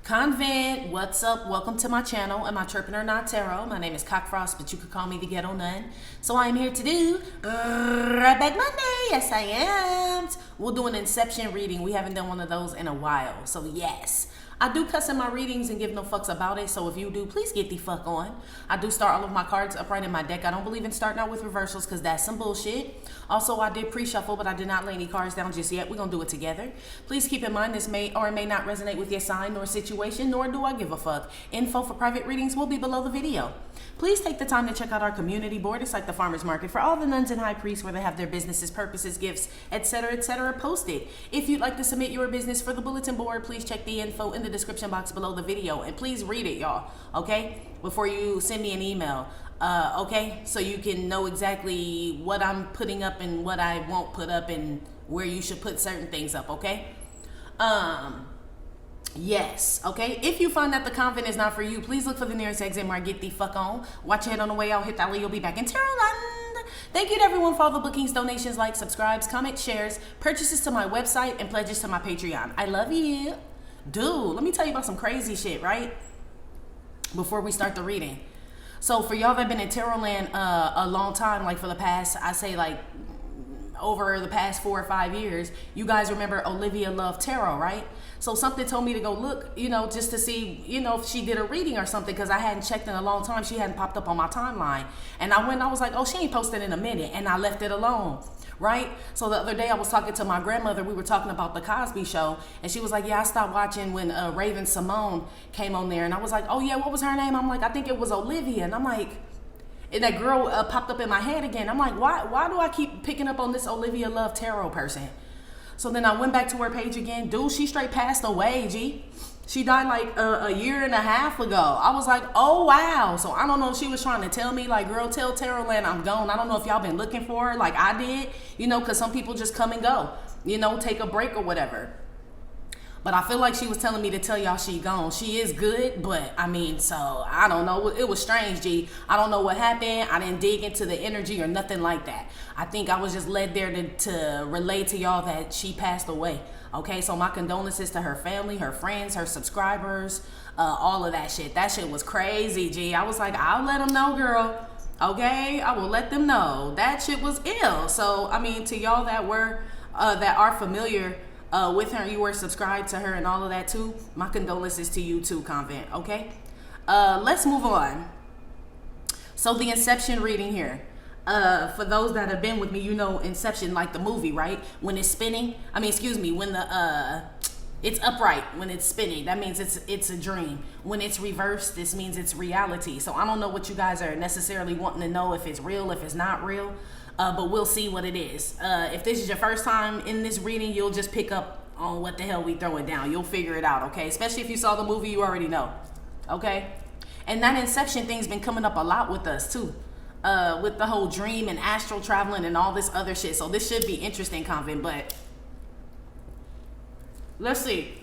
Convent, what's up? Welcome to my channel, Amitrippinornawtarotbooking Not Tarot. My name is Cockfrost, but you could call me the Ghetto Nun. So I am here to do Right Back Monday. Yes, I am. We'll do an Inception reading. We haven't done one of those in a while. So yes, I do cuss in my readings and give no fucks about it. So if you do, please get the fuck on. I do start all of my cards upright in my deck. I don't believe in starting out with reversals because that's some bullshit. Also, I did pre-shuffle, but I did not lay any cards down just yet. We're going to do it together. Please keep in mind this may or may not resonate with your sign nor situation, nor do I give a fuck. Info for private readings will be below the video. Please take the time to check out our community board. It's like the farmer's market for all the nuns and high priests where they have their businesses, purposes, gifts, etc., posted. If you'd like to submit your business for the bulletin board, please check the info in the description box below the video. And please read it, y'all, okay? Before you send me an email. Okay, so you can know exactly what I'm putting up and what I won't put up and where you should put certain things up, okay? Yes, okay? If you find that the convent is not for you, please look for the nearest exit mark. Get the fuck on. Watch it on the way out. Hit that link. You'll be back in Tarotland. Thank you to everyone for all the bookings, donations, likes, subscribes, comments, shares, purchases to my website, and pledges to my Patreon. I love you. Dude, let me tell you about some crazy shit, right? Before we start the reading. So for y'all that have been in Tarotland a long time, like for the past, I say like over the past 4 or 5 years, you guys remember Olivia Love Tarot, right? So something told me to go look, you know, just to see, you know, if she did a reading or something, because I hadn't checked in a long time. She hadn't popped up on my timeline. And I was like, oh, she ain't posted in a minute. And I left it alone. Right? So the other day I was talking to my grandmother. We were talking about the Cosby Show, and she was like, yeah, I stopped watching when Raven Simone came on there. And I was like, oh yeah, what was her name? I'm like, I think it was Olivia. And I'm like, and that girl popped up in my head again. I'm like, why do I keep picking up on this Olivia Love Tarot person? So then I went back to her page again. Dude, she straight passed away, G. She died like a year and a half ago. I was like, oh, wow. So I don't know if she was trying to tell me, like, girl, tell Tarotland I'm gone. I don't know if y'all been looking for her like I did, you know, because some people just come and go, you know, take a break or whatever. But I feel like she was telling me to tell y'all she gone. She is good, but I mean, so I don't know. It was strange, G. I don't know what happened. I didn't dig into the energy or nothing like that. I think I was just led there to relay to y'all that she passed away. Okay, so my condolences to her family, her friends, her subscribers, all of that shit. That shit was crazy, G. I was like, I'll let them know, girl. Okay, I will let them know. That shit was ill. So, I mean, to y'all that are familiar with her, you were subscribed to her and all of that too, my condolences to you too, Convent, okay? Let's move on. So the Inception reading here. For those that have been with me, you know Inception, like the movie, right? When it's spinning, when it's upright, when it's spinning, that means it's a dream. When it's reversed, this means it's reality. So I don't know what you guys are necessarily wanting to know, if it's real, if it's not real. But we'll see what it is. If this is your first time in this reading, you'll just pick up on what the hell we throwing down. You'll figure it out, okay? Especially if you saw the movie, you already know, okay? And that Inception thing's been coming up a lot with us too, with the whole dream and astral traveling and all this other shit. So this should be interesting, Convent, but let's see.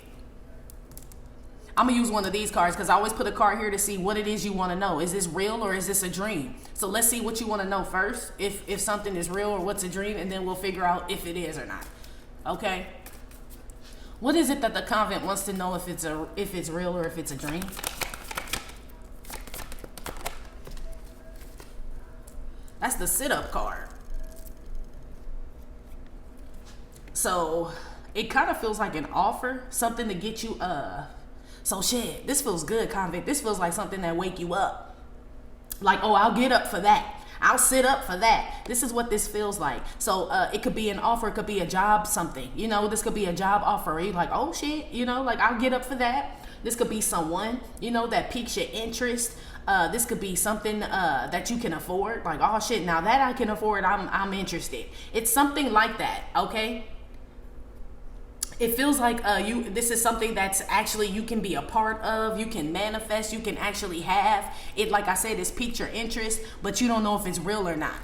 I'm gonna use one of these cards because I always put a card here to see what it is you want to know. Is this real or is this a dream? So let's see what you want to know first, if something is real or what's a dream, and then we'll figure out if it is or not. Okay? What is it that the convent wants to know, if it's real or if it's a dream? That's the sit-up card. So it kind of feels like an offer, something to get you so shit, this feels good, Convent. This feels like something that wake you up. Like, oh, I'll get up for that. I'll sit up for that. This is what this feels like. So it could be an offer. It could be a job, something. You know, this could be a job offer. You're like, oh shit, you know, like I'll get up for that. This could be someone, you know, that piques your interest. This could be something that you can afford. Like, oh shit, now that I can afford, I'm interested. It's something like that, okay? It feels like this is something that's actually you can be a part of, you can manifest, you can actually have. It, like I said, it's piqued your interest, but you don't know if it's real or not.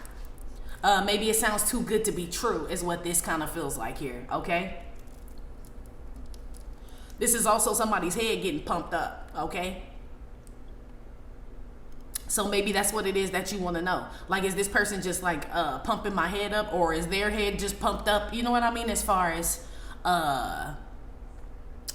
Maybe it sounds too good to be true is what this kind of feels like here, okay? This is also somebody's head getting pumped up, okay? So maybe that's what it is that you want to know. Like, is this person just like pumping my head up, or is their head just pumped up? You know what I mean? As far as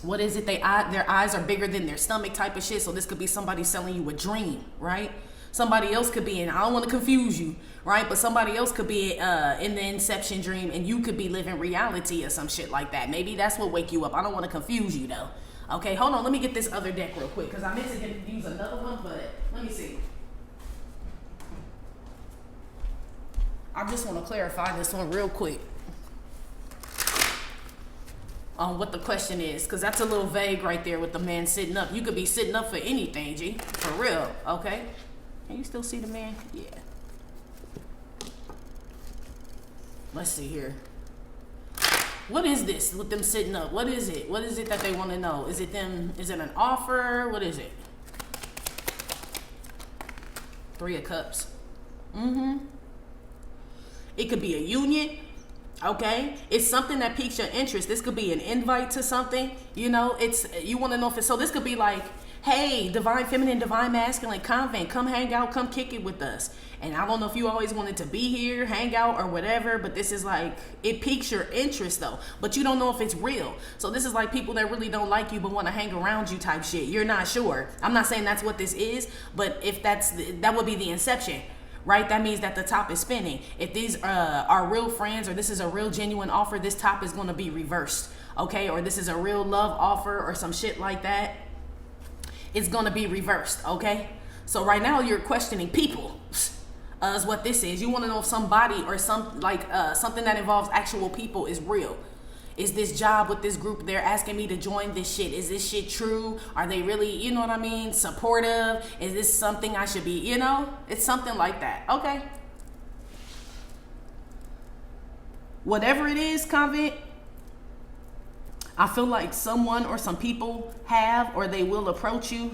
what is it? Their eyes are bigger than their stomach type of shit. So this could be somebody selling you a dream, right? Somebody else could be in, I don't want to confuse you, right? But somebody else could be in the Inception dream, and you could be living reality or some shit like that. Maybe that's what wake you up. I don't want to confuse you though. Okay, hold on. Let me get this other deck real quick because I meant to use another one, but let me see. I just want to clarify this one real quick on what the question is, because that's a little vague right there with the man sitting up. You could be sitting up for anything, G. For real, okay? Can you still see the man? Yeah. Let's see here. What is this with them sitting up? What is it? What is it that they want to know? Is it them? Is it an offer? What is it? 3 of Cups. It could be a union. Okay, it's something that piques your interest. This could be an invite to something. You know, it's, you want to know if it's, so this could be like, hey, divine feminine, divine masculine, Convent, come hang out, come kick it with us. And I don't know if you always wanted to be here, hang out or whatever, but this is like, it piques your interest though, but you don't know if it's real. So this is like people that really don't like you but want to hang around you type shit. You're not sure. I'm not saying that's what this is, but if that would be the Inception. Right? That means that the top is spinning. If these are real friends, or this is a real genuine offer, this top is going to be reversed. Okay? Or this is a real love offer or some shit like that. It's going to be reversed. Okay? So right now you're questioning people is what this is. You want to know if somebody or something that involves actual people is real. Is this job with this group, they're asking me to join this shit? Is this shit true? Are they really, you know what I mean, supportive? Is this something I should be, you know? It's something like that. Okay. Whatever it is, Convent, I feel like someone or some people have, or they will approach you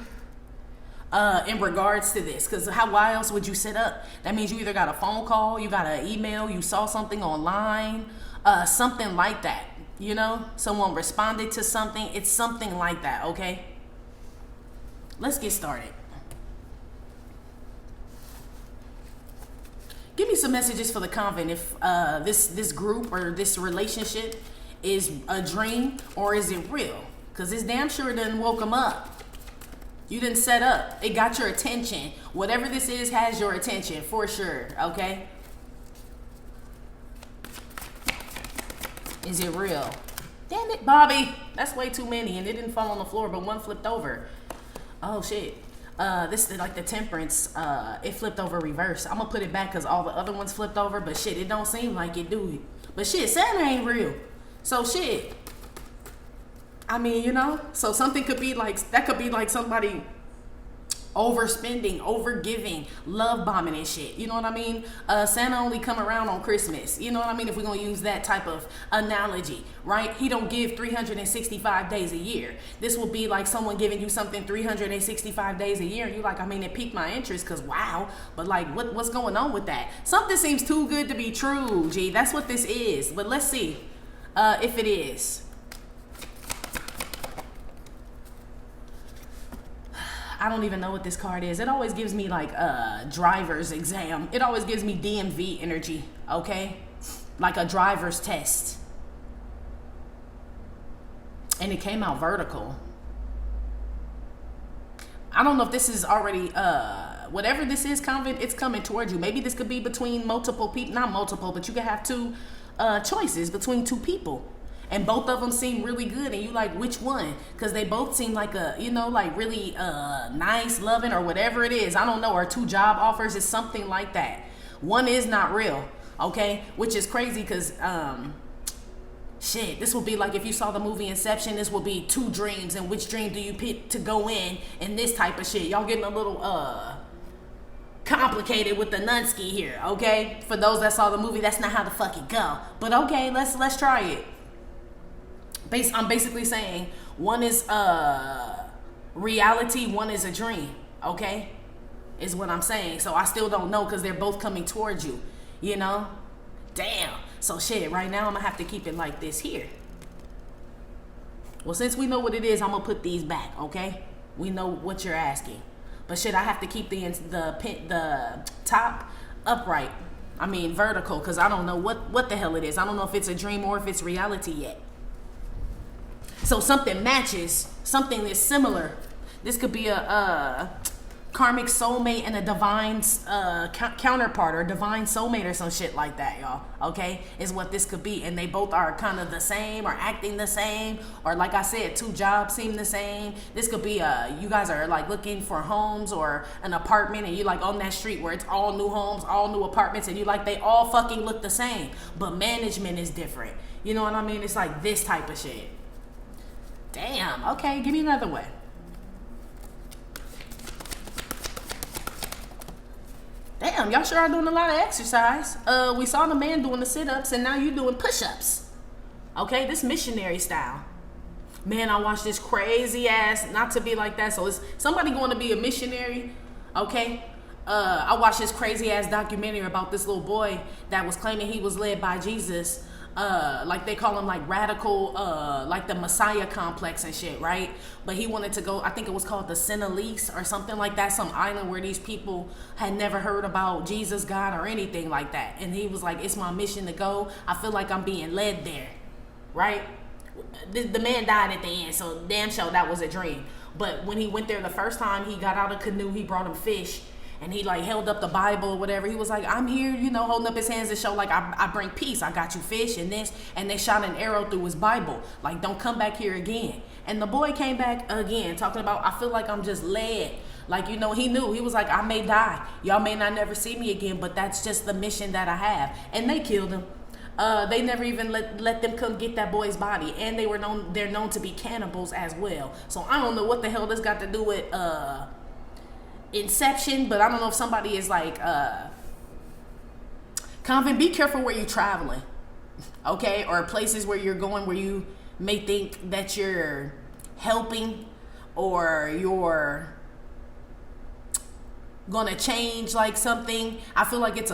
in regards to this. Because why else would you sit up? That means you either got a phone call, you got an email, you saw something online, something like that. You know, someone responded to something. It's something like that, okay? Let's get started. Give me some messages for the Convent if this group or this relationship is a dream or is it real? Because it's damn sure done woke them up. You didn't set up. It got your attention. Whatever this is has your attention for sure, okay? Is it real? Damn it, Bobby. That's way too many, and it didn't fall on the floor, but one flipped over. Oh, shit. This is like the Temperance. It flipped over reverse. I'm gonna put it back because all the other ones flipped over, but shit, it don't seem like it, do it? But shit, Santa ain't real. So shit. I mean, you know, so something could be like, that could be like somebody overspending, overgiving, love bombing and shit. You know what I mean? Santa only come around on Christmas. You know what I mean? If we're going to use that type of analogy, right? He don't give 365 days a year. This will be like someone giving you something 365 days a year. You like, I mean, it piqued my interest because wow. But like, what's going on with that? Something seems too good to be true, G. That's what this is. But let's see if it is. I don't even know what this card is. It always gives me like driver's exam. It always gives me DMV energy, okay? Like a driver's test. And it came out vertical. I don't know if this is already, whatever this is, Convent, it's coming towards you. Maybe this could be between multiple people, not multiple, but you could have two choices between two people. And both of them seem really good, and you like, which one? Because they both seem like a, you know, like really nice, loving, or whatever it is. I don't know, or 2 job offers. It's something like that. One is not real, okay? Which is crazy because, shit, this will be like if you saw the movie Inception, this will be 2 dreams, and which dream do you pick to go in, and this type of shit. Y'all getting a little complicated with the Nunsky here, okay? For those that saw the movie, that's not how the fuck it go. But okay, let's try it. I'm basically saying one is reality, one is a dream, okay? Is what I'm saying. So I still don't know because they're both coming towards you, you know? Damn. So shit, right now I'm going to have to keep it like this here. Well, since we know what it is, I'm going to put these back, okay? We know what you're asking. But shit, I have to keep the top upright. I mean vertical, because I don't know what the hell it is. I don't know if it's a dream or if it's reality yet. So something matches, something is similar. This could be a karmic soulmate and a divine counterpart, or divine soulmate, or some shit like that, y'all. Okay, is what this could be. And they both are kind of the same, or acting the same, or like I said, two jobs seem the same. This could be you guys are like looking for homes or an apartment, and you like on that street where it's all new homes, all new apartments, and you like they all fucking look the same, but management is different. You know what I mean? It's like this type of shit. Damn. Okay, give me another one. Damn, y'all sure are doing a lot of exercise. We saw the man doing the sit-ups, and now you doing push-ups. Okay, this missionary style. Man, I watched this crazy ass, not to be like that, so is somebody going to be a missionary? Okay. I watched this crazy ass documentary about this little boy that was claiming he was led by Jesus. Like they call him like radical, like the Messiah complex and shit, right? But he wanted to go, I think it was called the Sinhalese or something like that, some island where these people had never heard about Jesus, God, or anything like that. And he was like, it's my mission to go. I feel like I'm being led there, right? The man died at the end, so damn sure that was a dream. But when he went there the first time, he got out of canoe, he brought him fish. And he like held up the Bible or whatever. He was like, I'm here, you know, holding up his hands to show like I bring peace. I got you fish and this. And they shot an arrow through his Bible. Like, don't come back here again. And the boy came back again talking about, I feel like I'm just led. Like, you know, he knew. He was like, I may die. Y'all may not never see me again, but that's just the mission that I have. And they killed him. They never even let them come get that boy's body. And they're known to be cannibals as well. So I don't know what the hell this got to do with Inception, but I don't know if somebody is like Convent, be careful where you're traveling, okay, or places where you're going where you may think that you're helping or you're gonna change like something. I feel like it's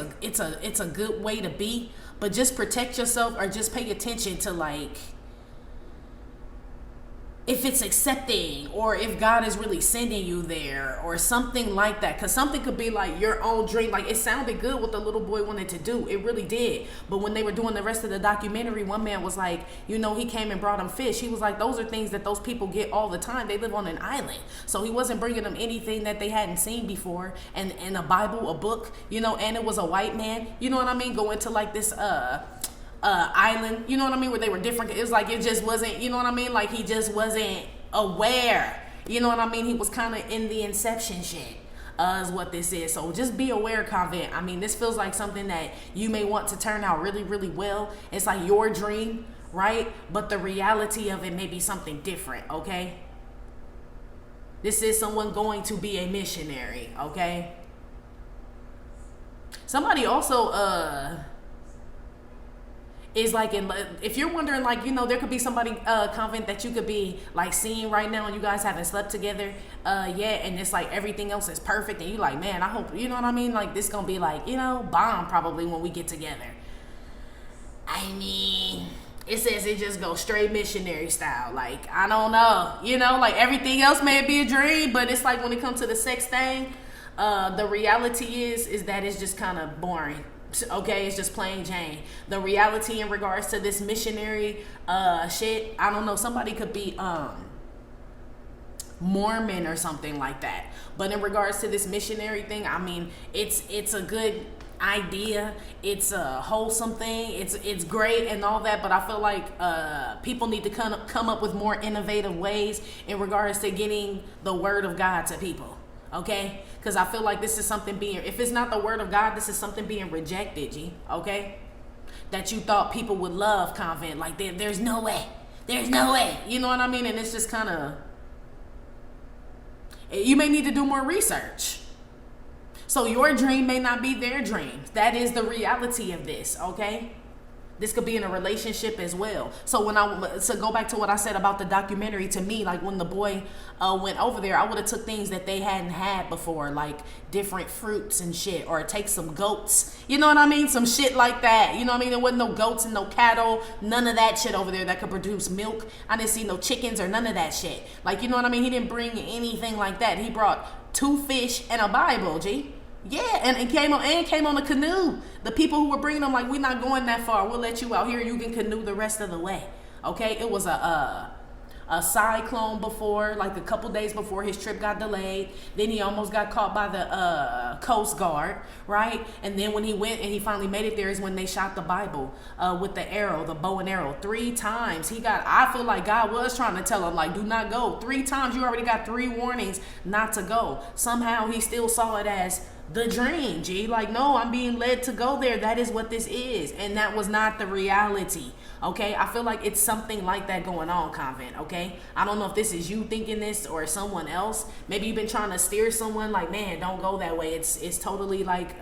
a good way to be, but just protect yourself or just pay attention to like if it's accepting or if God is really sending you there or something like that. Because something could be like your own dream. Like, it sounded good what the little boy wanted to do. It really did. But when they were doing the rest of the documentary, one man was like, you know, he came and brought him fish. He was like, those are things that those people get all the time. They live on an island. So he wasn't bringing them anything that they hadn't seen before. And a Bible, a book, you know, and it was a white man. You know what I mean? Go into like this island, you know what I mean, where they were different. It was like it just wasn't, you know what I mean, like he just wasn't aware, you know what I mean. He was kind of in the Inception shit, is what this is. So just be aware, Convent. I mean, this feels like something that you may want to turn out really, really well. It's like your dream, right? But the reality of it may be something different, okay? This is someone going to be a missionary, okay? Somebody also is like, if you're wondering, like, you know, there could be somebody, Convent, that you could be like seeing right now and you guys haven't slept together yet, and it's like everything else is perfect and you like, man, I hope, you know what I mean, like this gonna be like, you know, bomb probably when we get together. I mean, it says it just goes straight missionary style. Like, I don't know, you know, like everything else may be a dream, but it's like when it comes to the sex thing, the reality is that it's just kind of boring. Okay, it's just plain Jane. The reality in regards to this missionary shit, I don't know, somebody could be Mormon or something like that. But in regards to this missionary thing, I mean, it's a good idea. It's a wholesome thing. It's great and all that, but I feel like people need to come up with more innovative ways in regards to getting the word of God to people. Okay, because I feel like this is something being, if it's not the word of God, this is something being rejected, G. Okay, that you thought people would love, Convent. Like, there's no way, you know what I mean? And it's just kind of, you may need to do more research. So your dream may not be their dream. That is the reality of this. Okay, this could be in a relationship as well. So to go back to what I said about the documentary, to me, like when the boy went over there, I would have took things that they hadn't had before, like different fruits and shit, or take some goats, you know what I mean? Some shit like that, you know what I mean? There wasn't no goats and no cattle, none of that shit over there that could produce milk. I didn't see no chickens or none of that shit. Like, you know what I mean? He didn't bring anything like that. He brought 2 fish and a Bible, G. Yeah, and came on a canoe. The people who were bringing them, like, we're not going that far. We'll let you out here. You can canoe the rest of the way. Okay, it was a a cyclone before, like a couple days before his trip got delayed. Then he almost got caught by the Coast Guard, right? And then when he went and he finally made it there is when they shot the Bible with the arrow, the bow and arrow. 3 times. I feel like God was trying to tell him, like, do not go. 3 times. You already got 3 warnings not to go. Somehow he still saw it as the dream, G. Like, no, I'm being led to go there. That is what this is. And that was not the reality. Okay, I feel like it's something like that going on, Convent. Okay, I don't know if this is you thinking this or someone else. Maybe you've been trying to steer someone like, man, don't go that way. It's totally like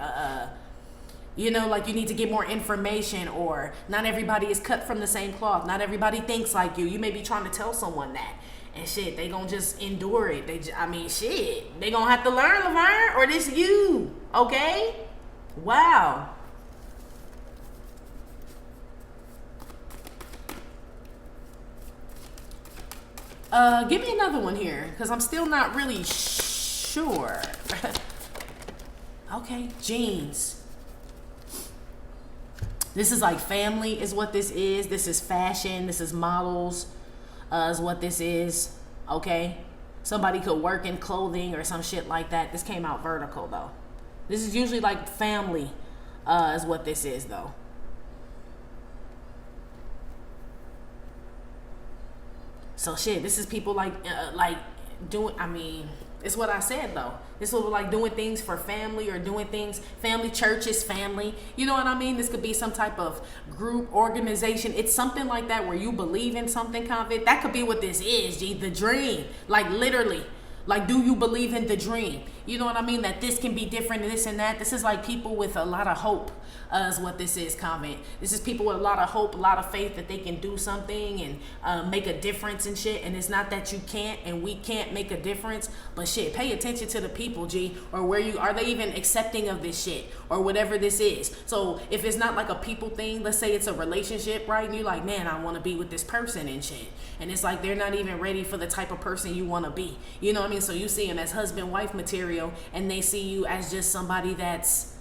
you know, like you need to get more information, or not everybody is cut from the same cloth. Not everybody thinks like you. You may be trying to tell someone that. And shit, they gonna just endure it. Shit, they gonna have to learn, Laverne, or this you, okay? Wow. Give me another one here, because I'm still not really sure. Okay, jeans. This is like family is what this is. This is fashion. This is models. Is what this is. Okay, somebody could work in clothing or some shit like that. This came out vertical though. This is usually like family is what this is though. So shit, this is people like doing, it's what I said though. This is like doing things for family, or doing things, family, churches, family. You know what I mean? This could be some type of group, organization. It's something like that where you believe in something, Convent. That could be what this is, G, the dream. Like literally. Like, do you believe in the dream? You know what I mean? That this can be different and this and that. This is like people with a lot of hope is what this is, Convent. This is people with a lot of hope, a lot of faith that they can do something and make a difference and shit. And it's not that you can't and we can't make a difference, but shit, pay attention to the people, G, or are they even accepting of this shit or whatever this is. So if it's not like a people thing, let's say it's a relationship, right? And you're like, man, I want to be with this person and shit. And it's like they're not even ready for the type of person you want to be. You know what I mean? So you see them as husband-wife material, and they see you as just somebody that's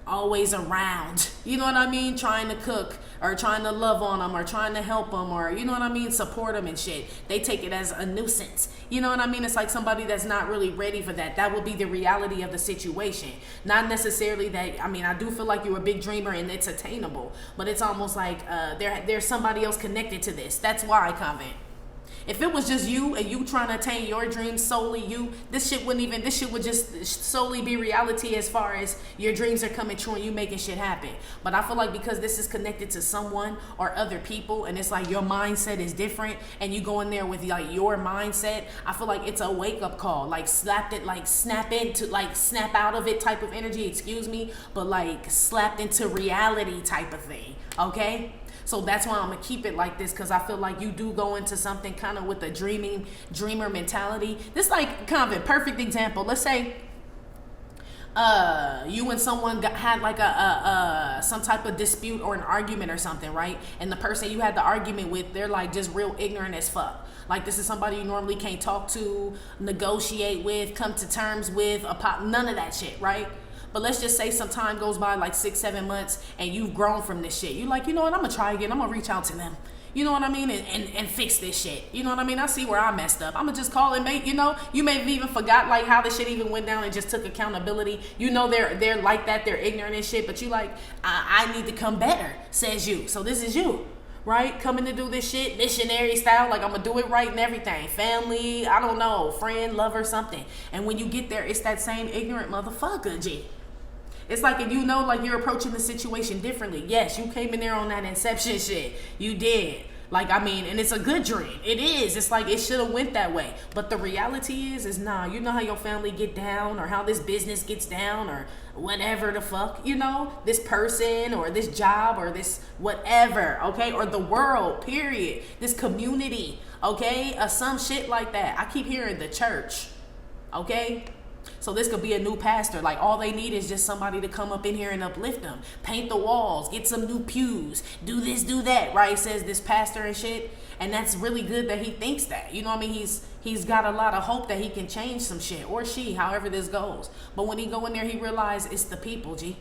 always around. You know what I mean? Trying to cook, or trying to love on them, or trying to help them, or you know what I mean? Support them and shit. They take it as a nuisance. You know what I mean? It's like somebody that's not really ready for that. That would be the reality of the situation. Not necessarily that, I do feel like you're a big dreamer and it's attainable, but it's almost like there's somebody else connected to this. That's why I comment. If it was just you and you trying to attain your dreams solely you, this shit would just solely be reality as far as your dreams are coming true and you making shit happen. But I feel like because this is connected to someone or other people, and it's like your mindset is different and you go in there with like your mindset, I feel like it's a wake up call, like snap out of it type of energy, excuse me, but like slapped into reality type of thing, okay? So that's why I'm gonna keep it like this, because I feel like you do go into something kind of with a dreamer mentality. This like kind of a perfect example. Let's say you and someone had like some type of dispute or an argument or something, right? And the person you had the argument with, they're like just real ignorant as fuck. Like this is somebody you normally can't talk to, negotiate with, come to terms with, none of that shit, right? But let's just say some time goes by, like 6-7 months, and you've grown from this shit. You're like, you know what, I'm gonna try again. I'm gonna reach out to them. You know what I mean? And fix this shit. You know what I mean? I see where I messed up. I'm gonna just call and make, you know, you may have even forgot like how this shit even went down and just took accountability. You know they're like that, they're ignorant and shit, but you like, I need to come better, says you. So this is you. Right? Coming to do this shit, missionary style, like I'm gonna do it right and everything. Family, I don't know, friend, lover, something. And when you get there, it's that same ignorant motherfucker, G. It's like, if you know, like you're approaching the situation differently. Yes, you came in there on that Inception shit. You did. Like, and it's a good dream. It is. It's like, it should have went that way. But the reality is nah, you know how your family get down, or how this business gets down, or whatever the fuck, you know, this person, or this job, or this whatever, okay? Or the world, period. This community, okay? Some shit like that. I keep hearing the church, okay? So this could be a new pastor. Like all they need is just somebody to come up in here and uplift them. Paint the walls, get some new pews, do this, do that, right? Says this pastor and shit. And that's really good that he thinks that. You know what I mean? He's got a lot of hope that he can change some shit, or she, however this goes. But when he go in there, he realizes it's the people, G.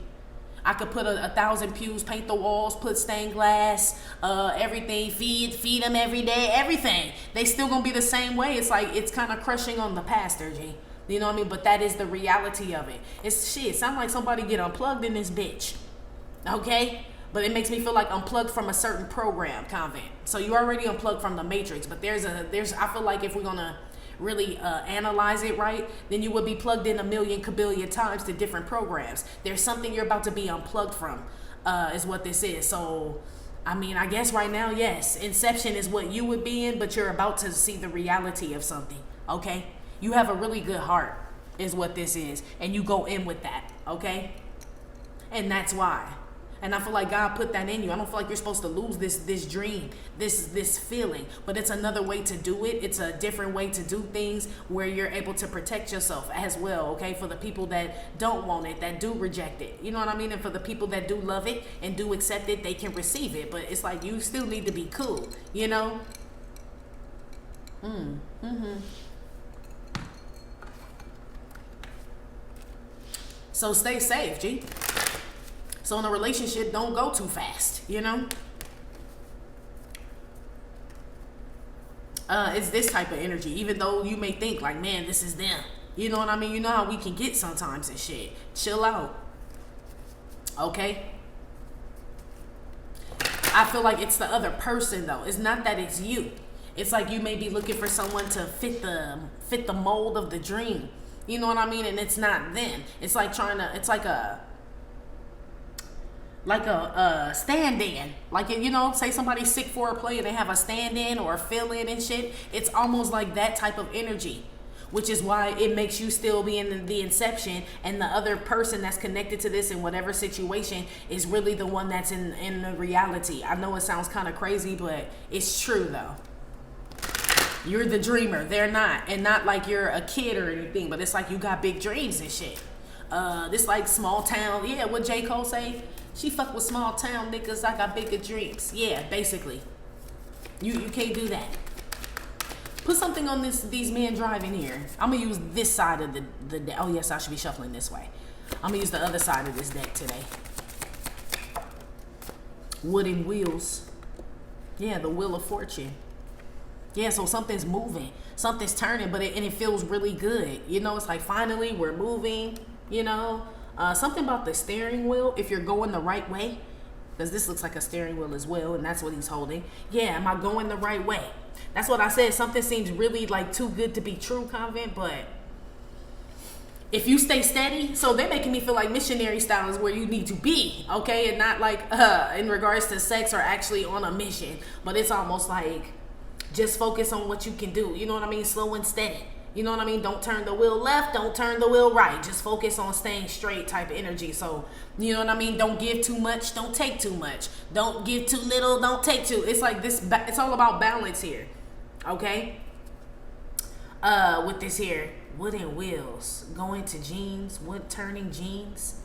I could put 1,000 pews, paint the walls, put stained glass, everything, feed them every day, everything. They still gonna be the same way. It's like, it's kind of crushing on the pastor, G. You know what I mean? But that is the reality of it. It's shit. It sounds like somebody get unplugged in this bitch. Okay? But it makes me feel like unplugged from a certain program, Convent. So you already unplugged from the Matrix. But I feel like if we're gonna really analyze it right, then you would be plugged in a million kabillion times to different programs. There's something you're about to be unplugged from, is what this is. So, I mean, I guess right now, yes, Inception is what you would be in, but you're about to see the reality of something, okay? You have a really good heart, is what this is, and you go in with that, okay? And that's why. And I feel like God put that in you. I don't feel like you're supposed to lose this dream, this feeling. But it's another way to do it. It's a different way to do things where you're able to protect yourself as well, okay? For the people that don't want it, that do reject it. You know what I mean? And for the people that do love it and do accept it, they can receive it. But it's like you still need to be cool, you know? So stay safe, G. So in a relationship, don't go too fast, you know? It's this type of energy, even though you may think like, man, this is them. You know what I mean? You know how we can get sometimes and shit. Chill out. Okay? I feel like it's the other person though. It's not that it's you. It's like you may be looking for someone to fit the mold of the dream. You know what I mean? And it's not them. It's like it's like a stand-in. Like, you know, say somebody's sick for a play and they have a stand-in or a fill-in and shit. It's almost like that type of energy, which is why it makes you still be in the inception, and the other person that's connected to this in whatever situation is really the one that's in the reality. I know it sounds kind of crazy, but it's true though. You're the dreamer. They're not. And not like you're a kid or anything, but it's like you got big dreams and shit. This like small town. Yeah, what J. Cole say? She fuck with small town niggas. I got bigger dreams. Yeah, basically. You can't do that. Put something on these men driving here. I'm gonna use this side of the deck. Oh yes, I should be shuffling this way. I'm gonna use the other side of this deck today. Wooden wheels. Yeah, the wheel of fortune. Yeah, so something's moving, something's turning, but it feels really good. You know, it's like finally we're moving. You know, something about the steering wheel. If you're going the right way, because this looks like a steering wheel as well, and that's what he's holding. Yeah, am I going the right way? That's what I said. Something seems really like too good to be true, Convent, but if you stay steady, so they're making me feel like missionary style is where you need to be, okay? And not like in regards to sex or actually on a mission, but it's almost like just focus on what you can do. You know what I mean? Slow and steady. You know what I mean? Don't turn the wheel left. Don't turn the wheel right. Just focus on staying straight type of energy. So, you know what I mean? Don't give too much. Don't take too much. Don't give too little. Don't take too. It's like this. It's all about balance here. Okay? With this here. Wooden wheels. Going to jeans. Wood turning jeans.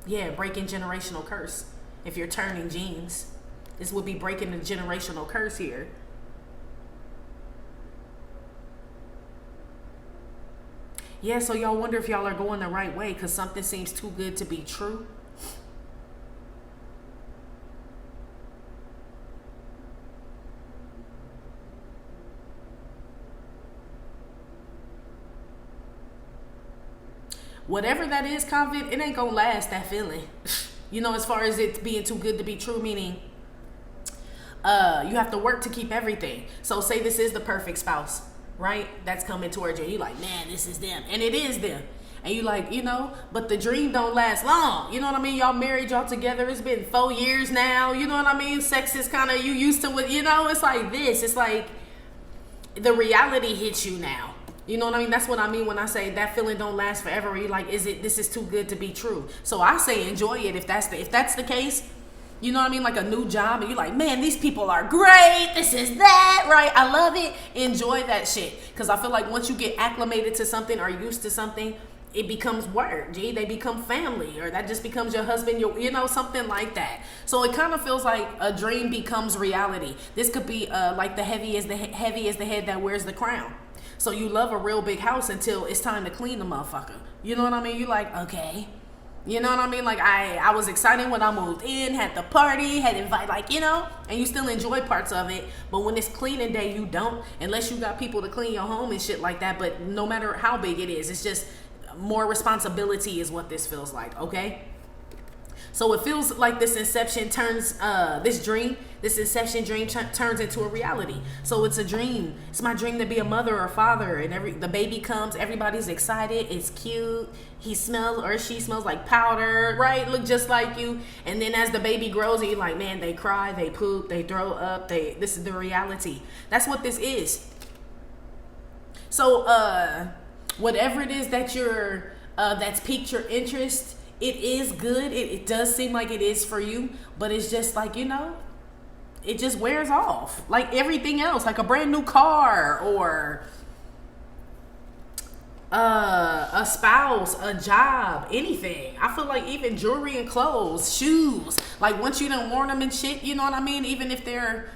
Yeah, breaking generational curse. If you're turning jeans. This would be breaking the generational curse here. Yeah, so y'all wonder if y'all are going the right way because something seems too good to be true. Whatever that is, Convent, it ain't gonna last, that feeling. You know, as far as it being too good to be true, meaning you have to work to keep everything. So say this is the perfect spouse, right? That's coming towards you. You like, man, this is them. And it is them. And you like, you know, but the dream don't last long. You know what I mean? Y'all married, y'all together. It's been 4 years now. You know what I mean? Sex is kind of, you used to it. You know, it's like this. It's like the reality hits you now. You know what I mean? That's what I mean when I say that feeling don't last forever. You're like, this is too good to be true. So I say enjoy it if that's the case. You know what I mean? Like a new job and you're like, man, these people are great. This is that, right? I love it. Enjoy that shit. Because I feel like once you get acclimated to something or used to something, it becomes work. Gee, they become family, or that just becomes your husband, you know, something like that. So it kind of feels like a dream becomes reality. This could be like the heavy is the head that wears the crown. So you love a real big house until it's time to clean the motherfucker. You know what I mean? You're like, okay, You know what I mean? Like, I was excited when I moved in, had the party, had invite, like, you know, and you still enjoy parts of it. But when it's cleaning day, you don't, unless you got people to clean your home and shit like that. But no matter how big it is, it's just more responsibility is what this feels like, okay? So it feels like this Inception turns, this Inception dream turns into a reality. So it's a dream. It's my dream to be a mother or father, and the baby comes, everybody's excited, it's cute, he smells or she smells like powder, right? Look just like you. And then as the baby grows, you're like, man, they cry, they poop, they throw up, this is the reality. That's what this is. So whatever it is that that's piqued your interest, it is good. It does seem like it is for you, but it's just like, you know, it just wears off like everything else, like a brand new car or a spouse, a job, anything. I feel like even jewelry and clothes, shoes, like once you done worn them and shit, you know what I mean? Even if they're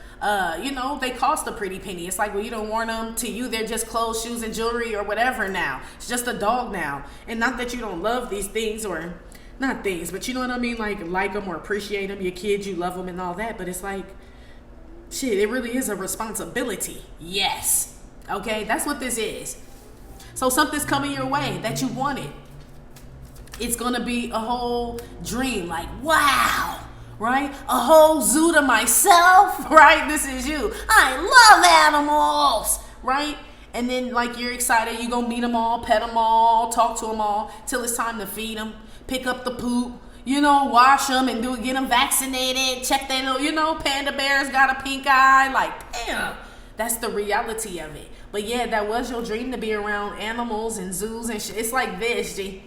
you know, they cost a pretty penny. It's like, well, you don't want them, to you they're just clothes, shoes, and jewelry or whatever now. It's just a dog now. And not that you don't love these things, or not things, but you know what I mean, like them or appreciate them, your kids, you love them and all that, but it's like, shit, it really is a responsibility. Yes. Okay, that's what this is. So something's coming your way that you wanted. It's gonna be a whole dream, like, wow, right? A whole zoo to myself, right? This is you. I love animals, right? And then, like, you're excited, you gonna meet them all, pet them all, talk to them all, till it's time to feed them, pick up the poop, you know, wash them and get them vaccinated, check their little, you know, panda bears got a pink eye, like, damn, that's the reality of it. But yeah, that was your dream, to be around animals and zoos and shit. It's like this, G.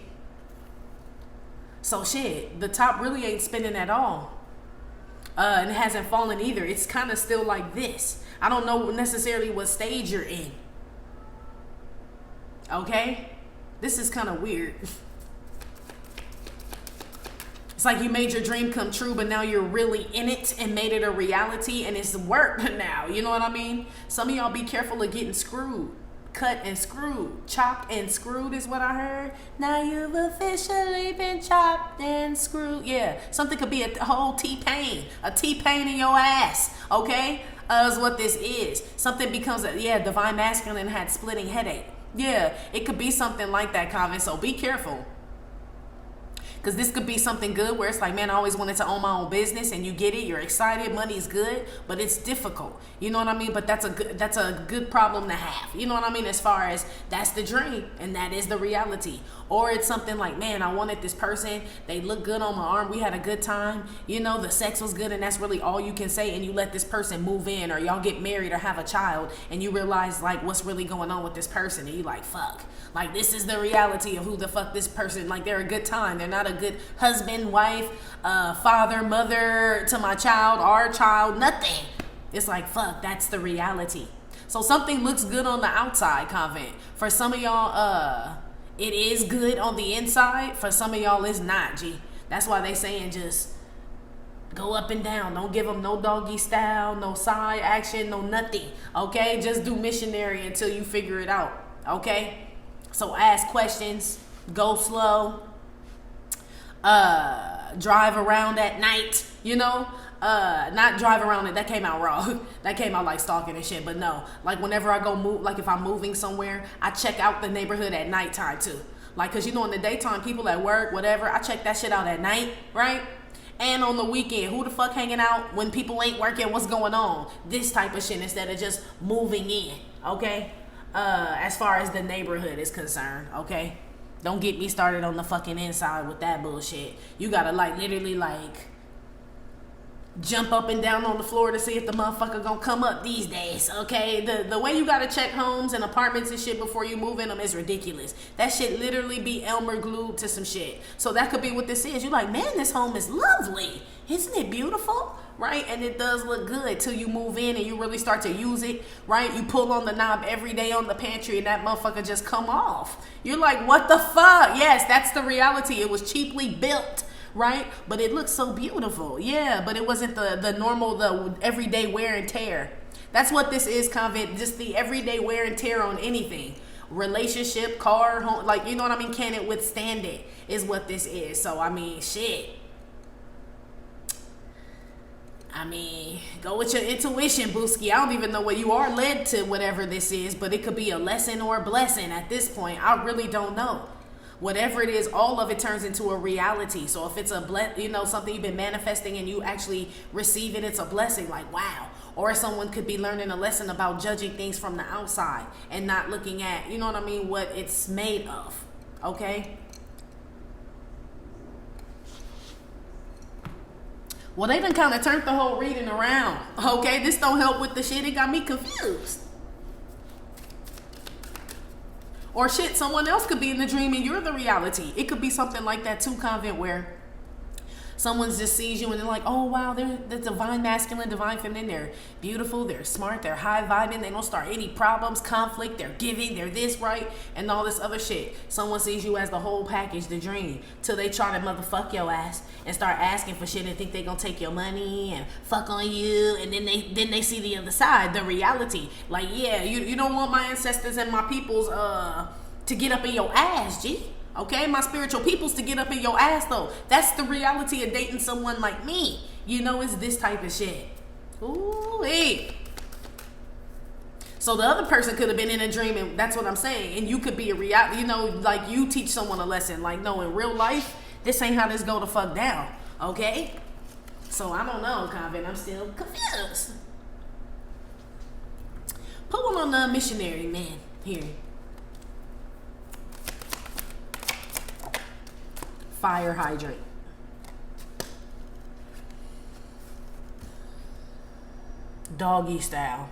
So shit, the top really ain't spinning at all. And it hasn't fallen either. It's kind of still like this. I don't know necessarily what stage you're in. Okay? This is kind of weird. It's like you made your dream come true, but now you're really in it and made it a reality, and it's work now. You know what I mean? Some of y'all be careful of getting screwed. Cut and screwed. Chopped and screwed is what I heard. Now you've officially been chopped and screwed. Yeah, something could be a whole T-pain. A T-pain in your ass, okay? Is what this is. Something becomes, divine masculine had splitting headache. Yeah, it could be something like that, Convent, so be careful. Because this could be something good where it's like, man, I always wanted to own my own business, and you get it, you're excited, money's good, but it's difficult. You know what I mean? But that's a good problem to have. You know what I mean? As far as that's the dream and that is the reality. Or it's something like, man, I wanted this person, they look good on my arm, we had a good time, you know, the sex was good, and that's really all you can say, and you let this person move in, or y'all get married or have a child, and you realize like what's really going on with this person, and you like, fuck. Like, this is the reality of who the fuck this person, like, they're a good time. They're not a good husband, wife, father, mother to my child, our child, nothing. It's like, fuck, that's the reality. So something looks good on the outside, Convent. For some of y'all, it is good on the inside. For some of y'all, it's not, G. That's why they saying just go up and down. Don't give them no doggy style, no side action, no nothing, okay? Just do missionary until you figure it out, okay? So ask questions, go slow, drive around at night, you know, not drive around it. That came out wrong. That came out like stalking and shit. But no, like whenever I go move, like if I'm moving somewhere, I check out the neighborhood at nighttime too. Like, cause you know, in the daytime, people at work, whatever, I check that shit out at night, right? And on the weekend, who the fuck hanging out when people ain't working? What's going on? This type of shit instead of just moving in, okay? As far as the neighborhood is concerned, okay? Don't get me started on the fucking inside with that bullshit. You gotta like literally like jump up and down on the floor to see if the motherfucker gonna come up these days, okay? The way you gotta check homes and apartments and shit before you move in them is ridiculous. That shit literally be Elmer glued to some shit. So that could be what this is. You're like, man, this home is lovely. Isn't it beautiful? Right? And it does look good till you move in and you really start to use it, right? You pull on the knob every day on the pantry and that motherfucker just come off. You're like, what the fuck? Yes, that's the reality. It was cheaply built, right? But it looks so beautiful. Yeah, but it wasn't the normal, the everyday wear and tear. That's what this is, Convent. Just the everyday wear and tear on anything. relationship, car, home, like, you know what I mean? Can it withstand it is what this is. So, I mean, shit. I mean, go with your intuition, Booski. I don't even know what you are led to, whatever this is, but it could be a lesson or a blessing at this point. I really don't know. Whatever it is, all of it turns into a reality. So if it's something you've been manifesting and you actually receive it, it's a blessing. Like, wow. Or someone could be learning a lesson about judging things from the outside and not looking at, you know what I mean, what it's made of. Okay? Well, they done kind of turned the whole reading around. Okay? This don't help with the shit. It got me confused. Or shit, someone else could be in the dream and you're the reality. It could be something like that too, Convent, where someone just sees you and they're like, oh, wow, they're the divine masculine, divine feminine. They're beautiful, they're smart, they're high vibing. They don't start any problems, conflict, they're giving, they're this, right? And all this other shit. Someone sees you as the whole package, the dream, till they try to motherfuck your ass and start asking for shit and think they gonna take your money and fuck on you. And then they see the other side, the reality. Like, yeah, you don't want my ancestors and my peoples to get up in your ass, G. Okay, my spiritual peoples to get up in your ass, though. That's the reality of dating someone like me. You know, it's this type of shit. Ooh, hey. So the other person could have been in a dream, and that's what I'm saying. And you could be a reality, you know, like you teach someone a lesson. Like, no, in real life, this ain't how this go the fuck down. Okay? So I don't know, Convent. I'm still confused. Put one on the missionary man here. Fire hydrant. Doggy style.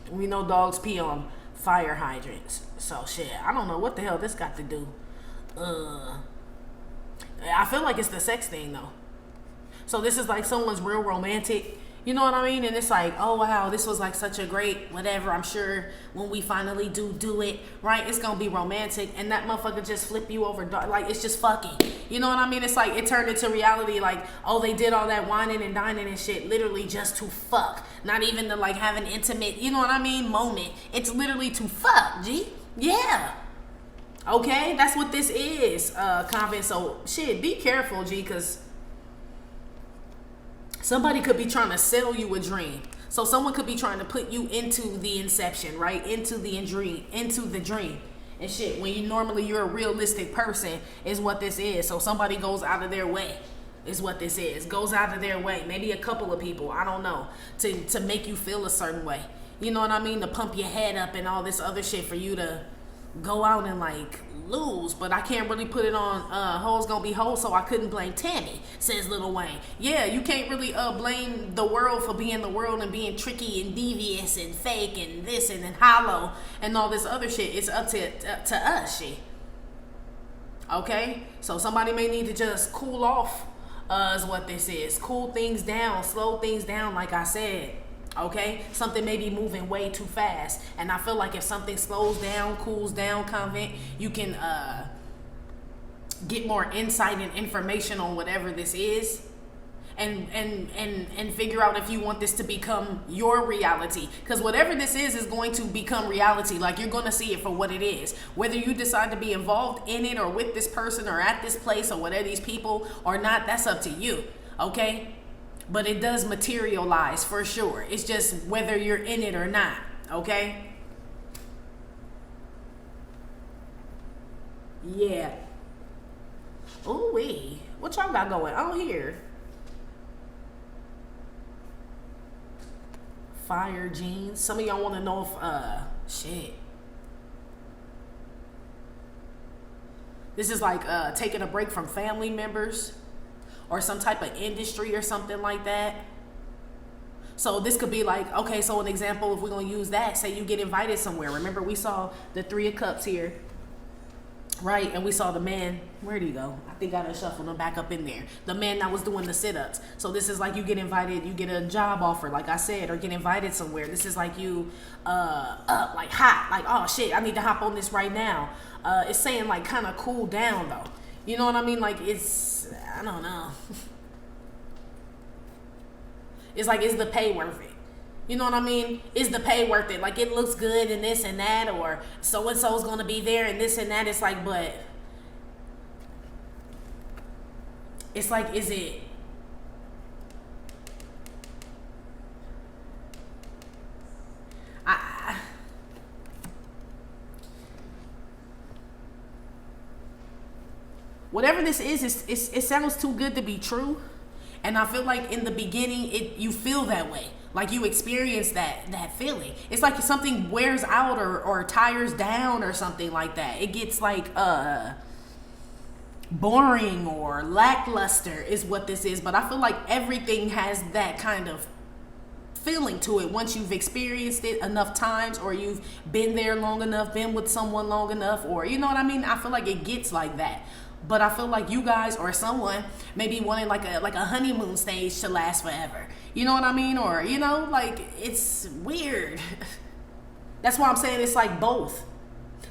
We know dogs pee on fire hydrants. So shit, I don't know what the hell this got to do. I feel like it's the sex thing though. So this is like someone's real romantic. You know what I mean? And it's like, oh wow, this was like such a great whatever. I'm sure when we finally do it, right, it's gonna be romantic. And that motherfucker just flip you over. Like, it's just fucking. You know what I mean? It's like it turned into reality. Like, oh, they did all that whining and dining and shit literally just to fuck. Not even to like have an intimate, you know what I mean, moment. It's literally to fuck, G. Yeah. Okay? That's what this is, Convent. So shit, be careful, G, because somebody could be trying to sell you a dream. So someone could be trying to put you into the inception, right? Into the dream and shit. When you're a realistic person is what this is. So somebody goes out of their way is what this is. Goes out of their way. Maybe a couple of people, I don't know, to make you feel a certain way. You know what I mean? To pump your head up and all this other shit for you to go out and like lose. But I can't really put it on hoes gonna be hoes, so I couldn't blame Tammy, says Lil Wayne. Yeah, you can't really blame the world for being the world and being tricky and devious and fake and this and then hollow and all this other shit. It's up to us, shit. Okay? So somebody may need to just cool off is what this is. Cool things down, slow things down, like I said. Okay, something may be moving way too fast, and I feel like if something slows down, cools down, Convent, you can get more insight and information on whatever this is, and figure out if you want this to become your reality. Because whatever this is going to become reality. Like, you're going to see it for what it is. Whether you decide to be involved in it or with this person or at this place or whatever these people or not, that's up to you. Okay. But it does materialize for sure. It's just whether you're in it or not. Okay? Yeah. Ooh-wee. What y'all got going on here? Fire jeans. Some of y'all want to know if, shit. This is like taking a break from family members. Or some type of industry or something like that. So this could be like, okay, so an example, if we're going to use that, say you get invited somewhere. Remember, we saw the 3 of Cups here, right? And we saw the man, where'd he go? I think I done shuffled him back up in there. The man that was doing the sit-ups. So this is like you get invited, you get a job offer, like I said, or get invited somewhere. This is like you up, like hot, like, oh shit, I need to hop on this right now. It's saying like kind of cool down though. You know what I mean? Like, it's, I don't know. It's like, is the pay worth it? You know what I mean? Is the pay worth it? Like, it looks good and this and that, or so-and-so's going to be there and this and that. It's like, but it's like, is it? Whatever this is, it sounds too good to be true. And I feel like in the beginning, you feel that way. Like you experience that feeling. It's like something wears out or tires down or something like that. It gets like boring or lackluster is what this is. But I feel like everything has that kind of feeling to it once you've experienced it enough times, or you've been there long enough, been with someone long enough, or you know what I mean? I feel like it gets like that. But I feel like you guys or someone maybe wanted like a honeymoon stage to last forever. You know what I mean? Or, you know, like, it's weird. That's why I'm saying it's like both.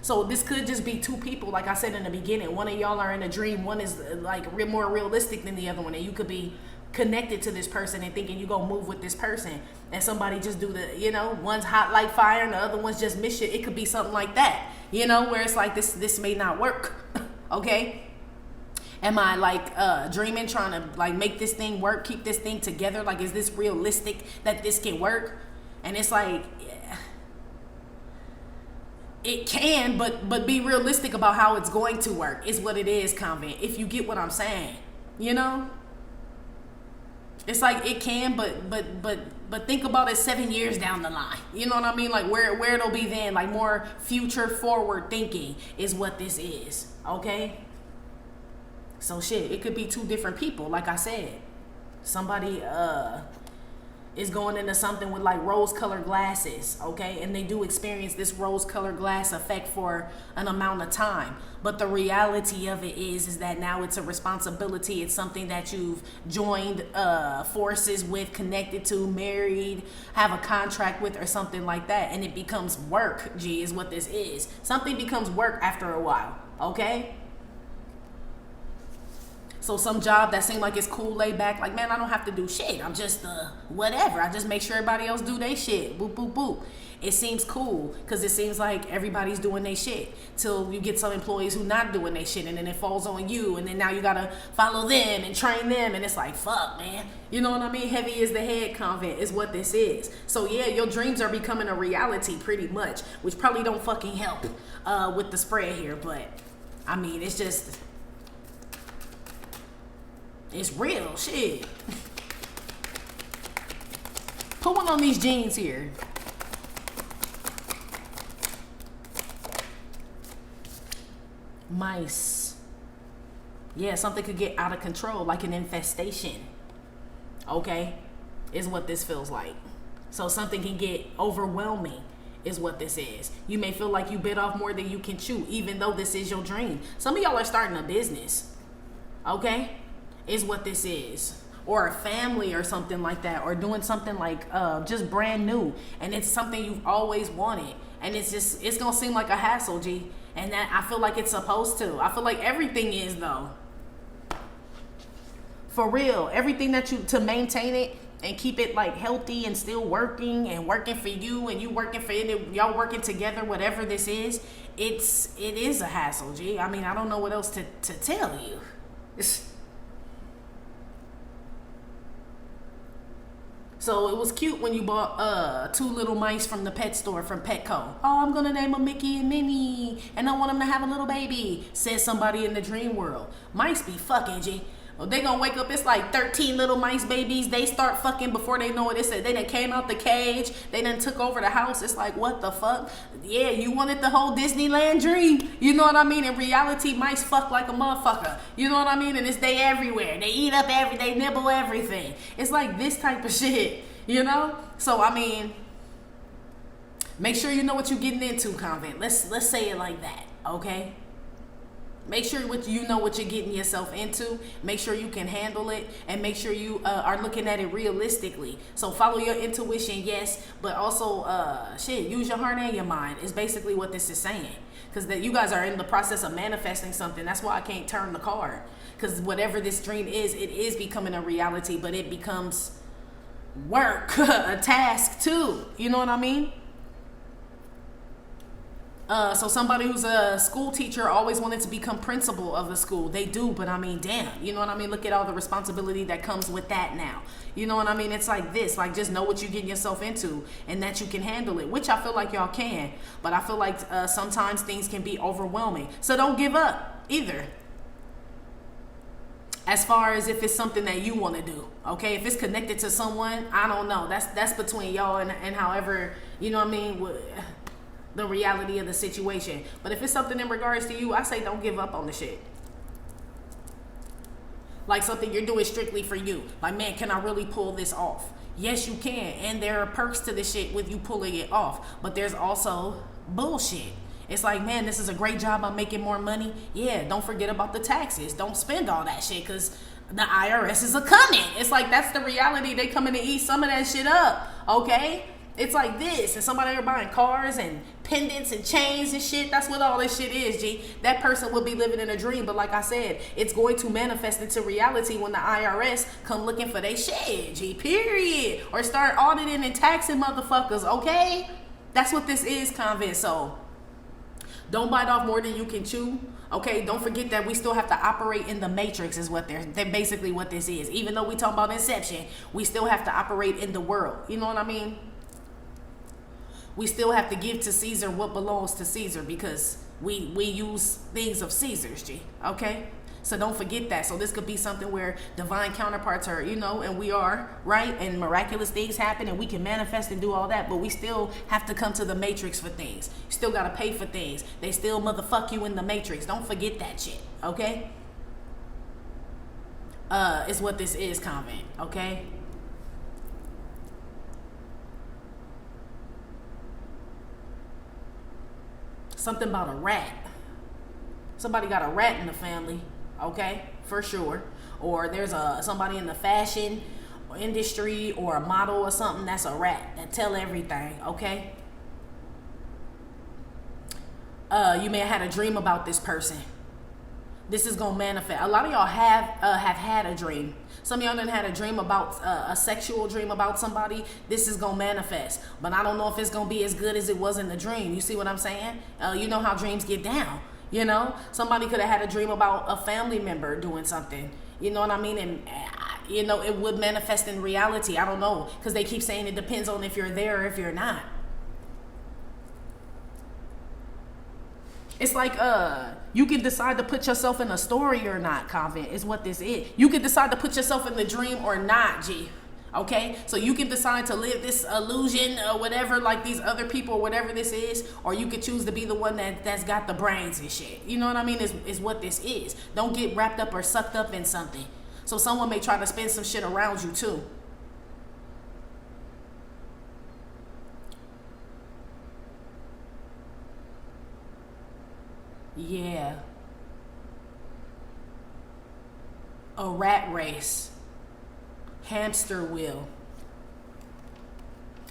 So this could just be two people, like I said in the beginning. One of y'all are in a dream. One is like more realistic than the other one. And you could be connected to this person and thinking you gonna move with this person. And somebody just do the, you know, one's hot like fire and the other one's just mission. It could be something like that. You know, where it's like this may not work. Okay? Am I like dreaming, trying to like make this thing work, keep this thing together? Like, is this realistic that this can work? And it's like, yeah, it can, but be realistic about how it's going to work is what it is, Convent. If you get what I'm saying, you know, it's like it can, but think about it 7 years down the line. You know what I mean? Like where it'll be then, like more future forward thinking is what this is. Okay. So shit, it could be two different people. Like I said, somebody is going into something with like rose-colored glasses, okay? And they do experience this rose-colored glass effect for an amount of time. But the reality of it is that now it's a responsibility. It's something that you've joined forces with, connected to, married, have a contract with, or something like that. And it becomes work, G, is what this is. Something becomes work after a while, okay? So some job that seemed like it's cool, laid back, like, man, I don't have to do shit. I'm just whatever. I just make sure everybody else do their shit. Boop, boop, boop. It seems cool because it seems like everybody's doing their shit till you get some employees who not doing their shit, and then it falls on you, and then now you got to follow them and train them, and it's like, fuck, man. You know what I mean? Heavy is the head, Convent, is what this is. So yeah, your dreams are becoming a reality pretty much, which probably don't fucking help with the spread here, but I mean, it's just... it's real shit. Put one on these jeans here. Mice. Yeah, something could get out of control, like an infestation. Okay? Is what this feels like. So something can get overwhelming is what this is. You may feel like you bit off more than you can chew, even though this is your dream. Some of y'all are starting a business. Okay? Is what this is, or a family or something like that, or doing something like just brand new, and it's something you've always wanted, and it's gonna seem like a hassle, G, and that I feel like it's supposed to. I feel like everything is, though, for real. Everything that you to maintain it and keep it like healthy and still working and working for you, and you working for it, y'all working together, whatever this is, it is a hassle, G. I mean, I don't know what else to tell you. So it was cute when you bought two little mice from the pet store from Petco. Oh, I'm gonna name them Mickey and Minnie, and I want them to have a little baby, said somebody in the dream world. Mice be fucking, G. Well, they gonna wake up, it's like 13 little mice babies. They start fucking before they know it. It said they done came out the cage. They done took over the house. It's like, what the fuck? Yeah, you wanted the whole Disneyland dream. You know what I mean? In reality, mice fuck like a motherfucker. You know what I mean? And it's they everywhere. They eat up they nibble everything. It's like this type of shit, you know? So, I mean, make sure you know what you're getting into, Convent. Let's say it like that, okay? Make sure you know what you're getting yourself into. Make sure you can handle it, and make sure you are looking at it realistically. So follow your intuition, yes, but also use your heart and your mind is basically what this is saying. Because you guys are in the process of manifesting something. That's why I can't turn the card. Because whatever this dream is, it is becoming a reality, but it becomes work, a task too. You know what I mean? So somebody who's a school teacher always wanted to become principal of the school. They do, but I mean, damn, you know what I mean? Look at all the responsibility that comes with that now. You know what I mean? It's like this, like just know what you're getting yourself into and that you can handle it, which I feel like y'all can. But I feel like sometimes things can be overwhelming. So don't give up either. As far as if it's something that you want to do, okay? If it's connected to someone, I don't know. That's between y'all and however, you know what I mean, the reality of the situation. But if it's something in regards to you, I say don't give up on the shit. Like something you're doing strictly for you. Like, man, can I really pull this off? Yes, you can. And there are perks to the shit with you pulling it off. But there's also bullshit. It's like, man, this is a great job. I'm making more money. Yeah, don't forget about the taxes. Don't spend all that shit because the IRS is a-coming. It's like, that's the reality. They coming to eat some of that shit up, okay? It's like this, and somebody are buying cars and pendants and chains and shit. That's what all this shit is, G. That person will be living in a dream, but like I said, it's going to manifest into reality when the IRS come looking for their shit, G, period. Or start auditing and taxing motherfuckers, okay? That's what this is, Convent. So don't bite off more than you can chew. Okay, don't forget that we still have to operate in the matrix is what they're basically what this is. Even though we talk about Inception, we still have to operate in the world. You know what I mean? We still have to give to Caesar what belongs to Caesar because we use things of Caesar's, G. Okay? So don't forget that. So this could be something where divine counterparts are, you know, and we are, right? And miraculous things happen and we can manifest and do all that, but we still have to come to the matrix for things. You still got to pay for things. They still motherfuck you in the matrix. Don't forget that shit, okay? Is what this is, Convent, okay? Something about a rat. Somebody got a rat in the family, okay, for sure. Or there's somebody in the fashion industry or a model or something that's a rat that tell everything, okay? You may have had a dream about this person. This is gonna manifest. A lot of y'all have had a dream. Some of y'all done had a dream about a sexual dream about somebody. This is gonna manifest, but I don't know if it's gonna be as good as it was in the dream. You see what I'm saying? You know how dreams get down. You know, somebody could have had a dream about a family member doing something. You know what I mean? And you know, it would manifest in reality. I don't know, because they keep saying it depends on if you're there or if you're not. It's like you can decide to put yourself in a story or not, Convent, is what this is. You can decide to put yourself in the dream or not, G. Okay? So you can decide to live this illusion or whatever, like these other people or whatever this is, or you could choose to be the one that's got the brains and shit. You know what I mean? Is what this is. Don't get wrapped up or sucked up in something. So someone may try to spin some shit around you too. Yeah. A rat race. Hamster wheel.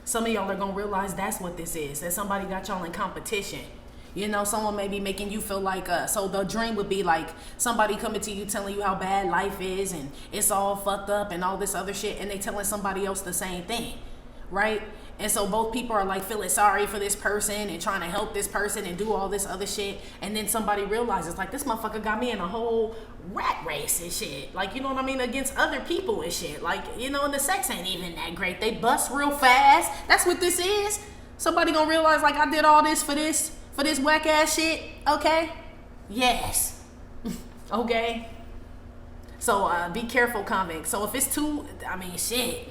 Some of y'all are going to realize that's what this is. That somebody got y'all in competition. You know, someone may be making you feel like, so the dream would be like somebody coming to you telling you how bad life is and it's all fucked up and all this other shit, and they telling somebody else the same thing, right? And so both people are like feeling sorry for this person and trying to help this person and do all this other shit. And then somebody realizes like, this motherfucker got me in a whole rat race and shit. Like, you know what I mean? Against other people and shit. Like, you know, and the sex ain't even that great. They bust real fast. That's what this is. Somebody gonna realize like I did all this for this whack ass shit. Okay? Yes. Okay? So be careful, Convent. So if it's too, I mean, shit.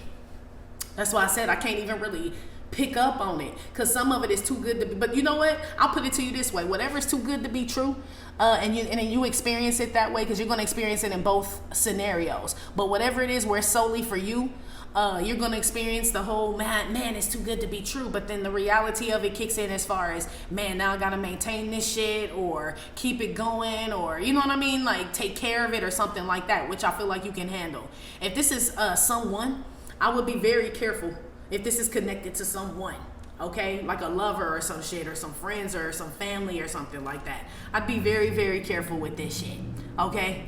That's why I said I can't even really pick up on it, because some of it is too good to be. But you know what? I'll put it to you this way: whatever is too good to be true, and you experience it that way, because you're going to experience it in both scenarios. But whatever it is, where it's solely for you, you're going to experience the whole man, it's too good to be true. But then the reality of it kicks in as far as, man, now I got to maintain this shit or keep it going, or you know what I mean, like take care of it or something like that, which I feel like you can handle. If this is someone, I would be very careful if this is connected to someone, okay? Like a lover or some shit, or some friends or some family or something like that. I'd be very, very careful with this shit, okay?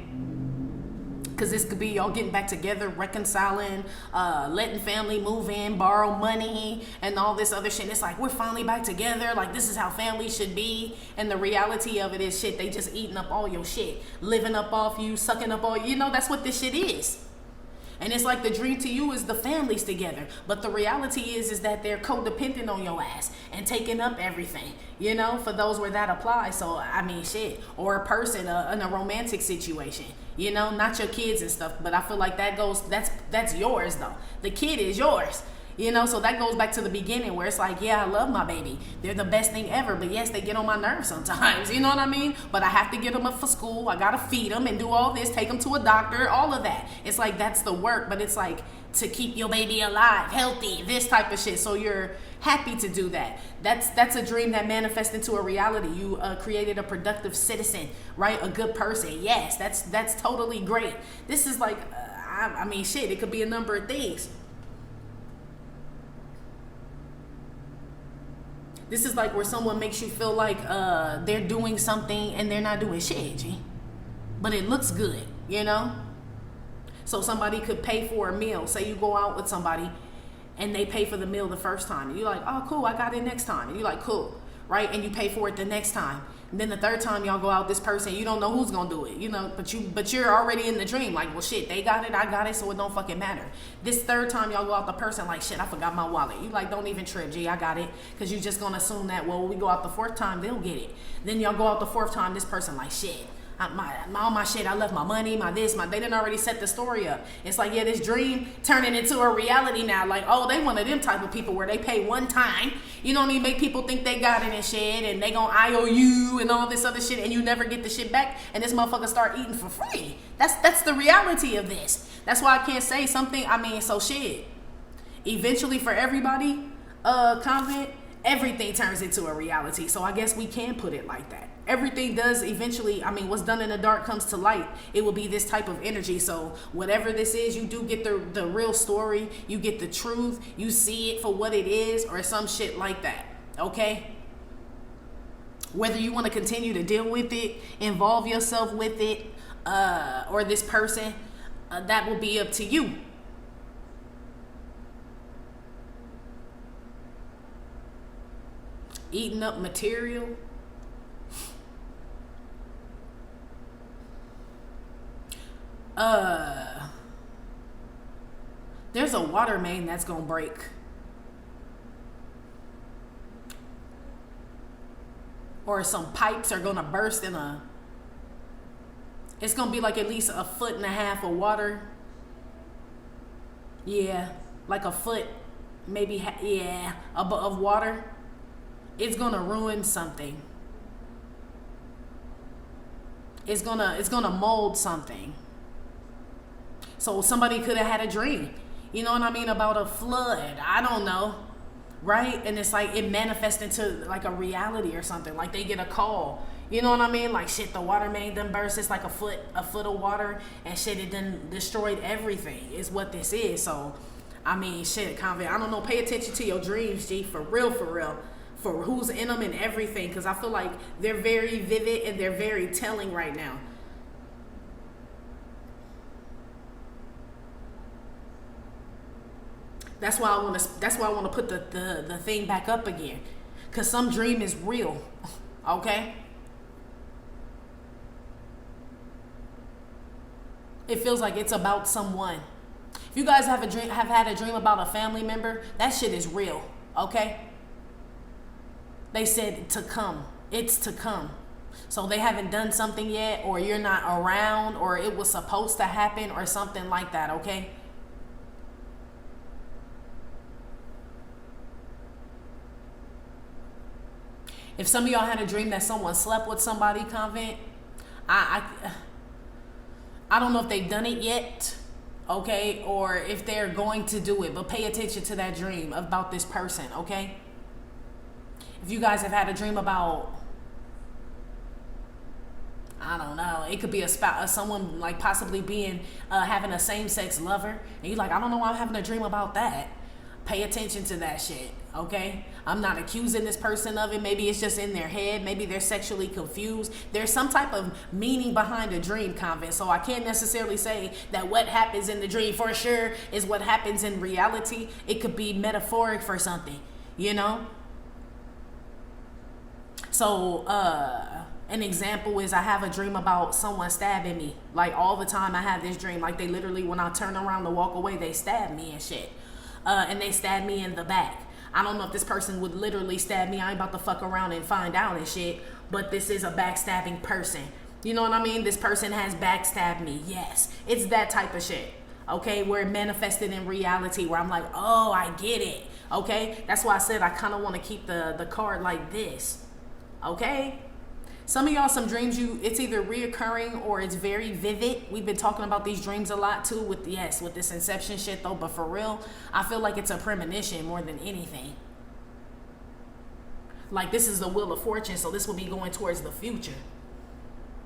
Because this could be y'all getting back together, reconciling, letting family move in, borrow money, and all this other shit. And it's like, we're finally back together. Like, this is how family should be. And the reality of it is, shit, they just eating up all your shit. Living up off you, sucking up all, you know, that's what this shit is. And it's like the dream to you is the families together. But the reality is that they're codependent on your ass and taking up everything, you know, for those where that applies. So, I mean, shit. Or a person in a romantic situation, you know, not your kids and stuff. But I feel like that goes, that's yours, though. The kid is yours. You know, so that goes back to the beginning where it's like, yeah, I love my baby. They're the best thing ever. But yes, they get on my nerves sometimes. You know what I mean? But I have to get them up for school. I got to feed them and do all this, take them to a doctor, all of that. It's like, that's the work. But it's like to keep your baby alive, healthy, this type of shit. So you're happy to do that. That's a dream that manifests into a reality. You created a productive citizen, right? A good person. Yes, that's totally great. This is like, I mean, shit, it could be a number of things. This is like where someone makes you feel like they're doing something and they're not doing shit, G. But it looks good, you know? So somebody could pay for a meal. Say you go out with somebody and they pay for the meal the first time. And you're like, oh, cool, I got it next time. And you're like, cool, right? And you pay for it the next time. And then the third time y'all go out, this person, you don't know who's gonna do it, you know, but you're already in the dream. Like, well, shit, they got it, I got it, so it don't fucking matter. This third time y'all go out, the person like, shit, I forgot my wallet. You like, don't even trip, G, I got it. Because you just gonna assume that, well, we go out the fourth time, they'll get it. Then y'all go out the fourth time, this person like, shit, all my shit, I left my money, they didn't already set the story up. It's like, yeah, this dream turning into a reality now. Like, oh, they one of them type of people where they pay one time, you know what I mean, make people think they got it and shit, and they gonna IOU and all this other shit, and you never get the shit back, and this motherfucker start eating for free. That's the reality of this. That's why I can't say something. I mean, so shit, eventually for everybody, Convent, everything turns into a reality. So I guess we can put it like that. Everything does eventually, I mean, what's done in the dark comes to light. It will be this type of energy. So whatever this is, you do get the real story. You get the truth. You see it for what it is or some shit like that. Okay? Whether you want to continue to deal with it, involve yourself with it, or this person, that will be up to you. Eating up material. There's a water main that's gonna break. Or some pipes are gonna burst it's gonna be like at least 1.5 foot of water. Yeah, like a foot, maybe, of water. It's gonna ruin something. It's gonna mold something. So somebody could have had a dream, you know what I mean, about a flood. I don't know, right? And it's like it manifests into like a reality or something. Like they get a call, you know what I mean? Like, shit, the water main done burst. It's like a foot of water, and shit, it done destroyed everything. Is what this is. So, I mean, shit, Convent. I don't know. Pay attention to your dreams, G, for real, for who's in them and everything, because I feel like they're very vivid and they're very telling right now. That's why I want to put the thing back up again, because some dream is real. Okay, it feels like it's about someone. If you guys have had a dream about a family member, that shit is real. Okay, they said to come. It's to come. So they haven't done something yet, or you're not around, or it was supposed to happen, or something like that. Okay. If some of y'all had a dream that someone slept with somebody, Convent, I don't know if they've done it yet, okay, or if they're going to do it, but pay attention to that dream about this person, okay? If you guys have had a dream about, I don't know, it could be someone like possibly being having a same-sex lover, and you're like, I don't know why I'm having a dream about that. Pay attention to that shit, okay? I'm not accusing this person of it. Maybe it's just in their head. Maybe they're sexually confused. There's some type of meaning behind a dream, Convent. So I can't necessarily say that what happens in the dream for sure is what happens in reality. It could be metaphoric for something, you know? So, an example is I have a dream about someone stabbing me. Like all the time I have this dream. Like they literally, when I turn around to walk away, they stab me and shit. And they stab me in the back. I don't know if this person would literally stab me. I ain't about to fuck around and find out and shit. But this is a backstabbing person. You know what I mean? This person has backstabbed me. Yes. It's that type of shit. Okay? Where it manifested in reality. Where I'm like, oh, I get it. Okay? That's why I said I kind of want to keep the card like this. Okay? Some of y'all, some dreams, it's either reoccurring or it's very vivid. We've been talking about these dreams a lot too with this Inception shit though. But for real, I feel like it's a premonition more than anything. Like this is the Wheel of Fortune, so this will be going towards the future.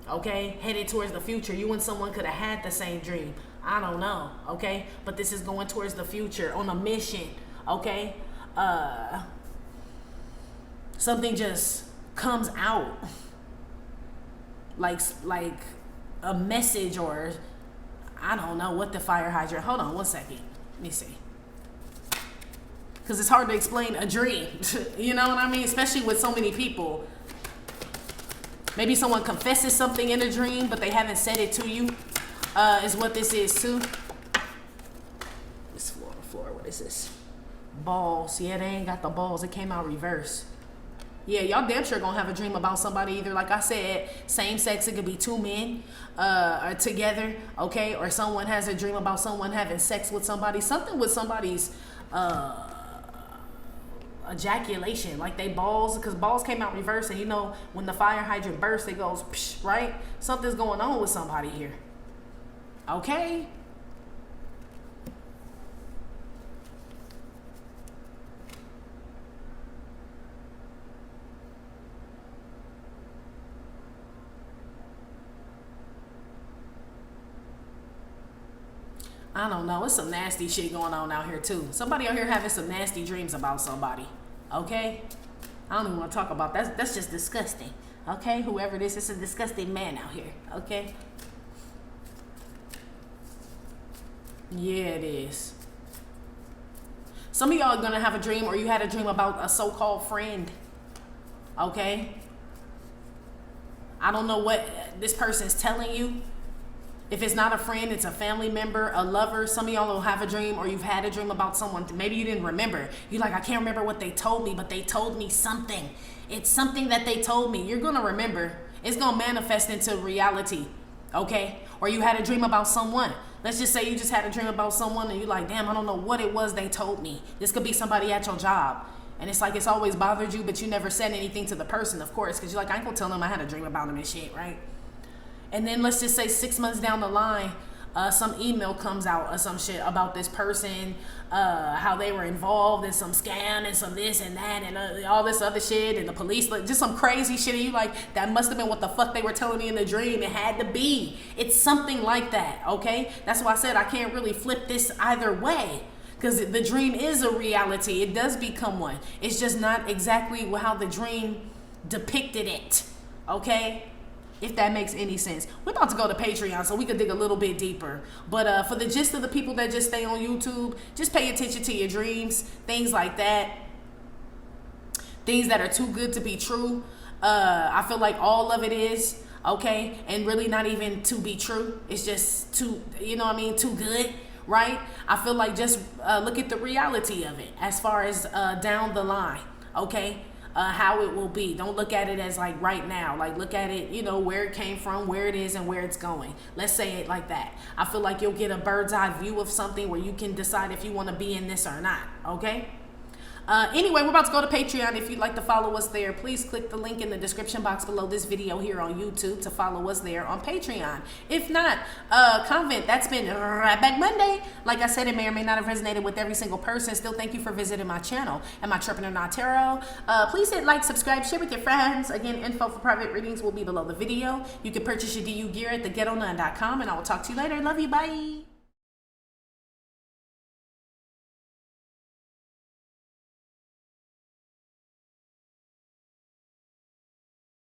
Okay? Headed towards the future. You and someone could have had the same dream. I don't know. Okay? But this is going towards the future on a mission. Okay? Something just comes out. Like a message, or I don't know what the fire hydrant. Hold on one second. Let me see. Because it's hard to explain a dream. You know what I mean? Especially with so many people. Maybe someone confesses something in a dream, but they haven't said it to you. Is what this is too. This floor. What is this? Balls. Yeah, they ain't got the balls. It came out reverse. Yeah, y'all damn sure gonna have a dream about somebody. Either, like I said, same sex. It could be two men together, okay? Or someone has a dream about someone having sex with somebody. Something with somebody's ejaculation. Like they balls, because balls came out reverse. And you know, when the fire hydrant bursts, it goes, psh, right? Something's going on with somebody here. Okay? I don't know. It's some nasty shit going on out here too. Somebody out here having some nasty dreams about somebody. Okay? I don't even want to talk about that. That's just disgusting. Okay? Whoever this is a disgusting man out here. Okay? Yeah, it is. Some of y'all are going to have a dream, or you had a dream about a so-called friend. Okay? I don't know what this person's telling you. If it's not a friend, it's a family member, a lover. Some of y'all will have a dream, or you've had a dream about someone. Maybe you didn't remember. You're like, I can't remember what they told me, but they told me something. It's something that they told me. You're going to remember. It's going to manifest into reality. Okay? Or you had a dream about someone. Let's just say you just had a dream about someone and you're like, damn, I don't know what it was they told me. This could be somebody at your job. And it's like it's always bothered you, but you never said anything to the person, of course, because you're like, I ain't going to tell them I had a dream about them and shit, right? And then let's just say 6 months down the line, some email comes out or some shit about this person, how they were involved in some scam and some this and that and all this other shit, and the police, like, just some crazy shit. And you like, that must have been what the fuck they were telling me in the dream. It had to be. It's something like that, okay? That's why I said I can't really flip this either way, because the dream is a reality. It does become one. It's just not exactly how the dream depicted it, okay? If that makes any sense. We're about to go to Patreon so we could dig a little bit deeper. But for the gist of the people that just stay on YouTube, just pay attention to your dreams, things like that. Things that are too good to be true. I feel like all of it is, okay? And really not even to be true. It's just too, you know what I mean, too good, right? I feel like just look at the reality of it as far as down the line, okay? How it will be. Don't look at it as like right now. Like look at it, you know, where it came from, where it is, and where it's going. Let's say it like that. I feel like you'll get a bird's eye view of something where you can decide if you want to be in this or not. Okay? Anyway, we're about to go to Patreon. If you'd like to follow us there, please click the link in the description box below this video here on YouTube to follow us there on Patreon. If not, Convent, that's been Right Back Monday. Like I said, it may or may not have resonated with every single person. Still, thank you for visiting my channel and my Trippin' or Not Tarot. Please hit like, subscribe, share with your friends. Again, info for private readings will be below the video. You can purchase your DU gear at theghettonun.com, and I will talk to you later. Love you. Bye.